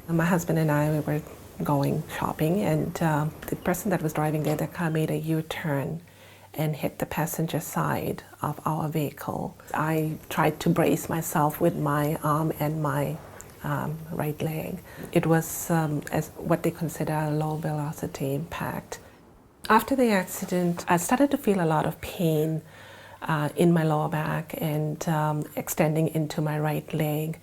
My husband and I, we were going shopping, and the person that was driving the car made a U-turn and hit the passenger side of our vehicle. I tried to brace myself with my arm and my right leg. It was as what they consider a low velocity impact. After the accident, I started to feel a lot of pain in my lower back and extending into my right leg.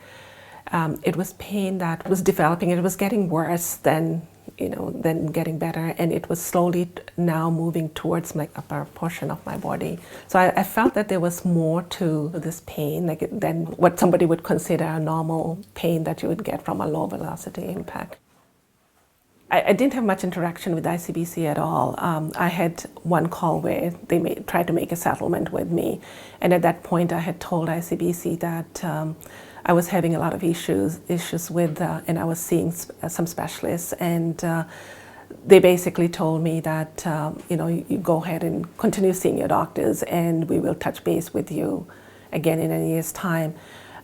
It was pain that was developing. It was getting worse than getting better, and it was slowly now moving towards my upper portion of my body. So I felt that there was more to this pain than what somebody would consider a normal pain that you would get from a low velocity impact. I didn't have much interaction with ICBC at all. I had one call where they tried to make a settlement with me, and at that point I had told ICBC that I was having a lot of issues with, and I was seeing some specialists, and they basically told me that you go ahead and continue seeing your doctors, and we will touch base with you again in a year's time.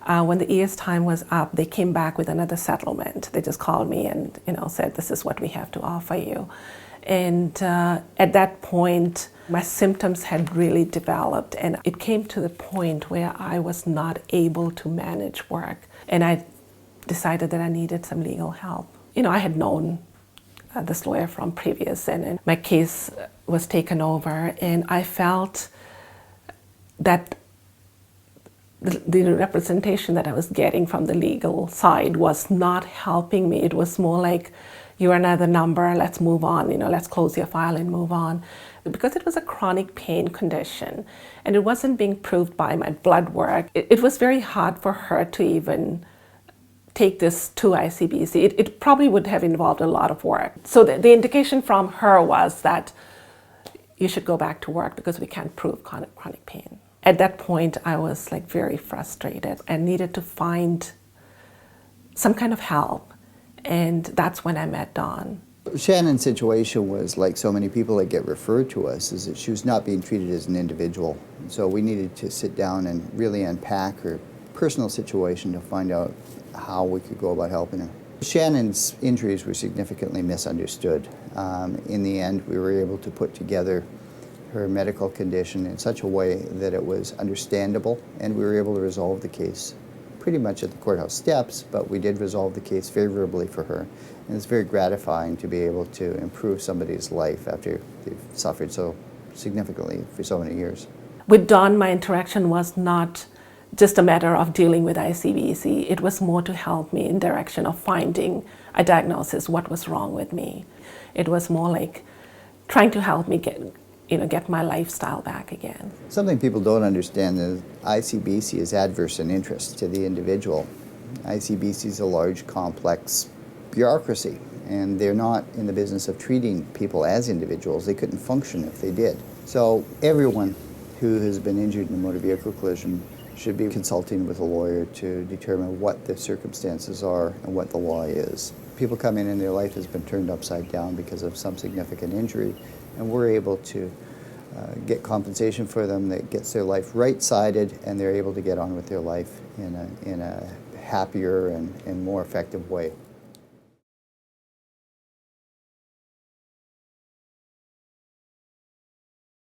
When the year's time was up, they came back with another settlement. They just called me and said, this is what we have to offer you. And at that point, my symptoms had really developed, and it came to the point where I was not able to manage work. And I decided that I needed some legal help. I had known this lawyer from previous, and my case was taken over, and I felt that the representation that I was getting from the legal side was not helping me. It was more like, you're another number, let's move on, let's close your file and move on. Because it was a chronic pain condition and it wasn't being proved by my blood work, it was very hard for her to even take this to ICBC. It probably would have involved a lot of work. So the indication from her was that you should go back to work because we can't prove chronic pain. At that point, I was very frustrated and needed to find some kind of help. And that's when I met Dawn. Chanan's situation was like so many people that get referred to us, is that she was not being treated as an individual. So we needed to sit down and really unpack her personal situation to find out how we could go about helping her. Chanan's injuries were significantly misunderstood. In the end, we were able to put together her medical condition in such a way that it was understandable, and we were able to resolve the case pretty much at the courthouse steps, but we did resolve the case favorably for her. And it's very gratifying to be able to improve somebody's life after they've suffered so significantly for so many years. With Dawn, my interaction was not just a matter of dealing with ICBC. It was more to help me in direction of finding a diagnosis, what was wrong with me. It was more like trying to help me get my lifestyle back again. Something people don't understand is ICBC is adverse in interest to the individual. ICBC is a large, complex bureaucracy, and they're not in the business of treating people as individuals. They couldn't function if they did. So everyone who has been injured in a motor vehicle collision should be consulting with a lawyer to determine what the circumstances are and what the law is. People come in and their life has been turned upside down because of some significant injury, and we're able to get compensation for them that gets their life right-sided, and they're able to get on with their life in a happier and more effective way.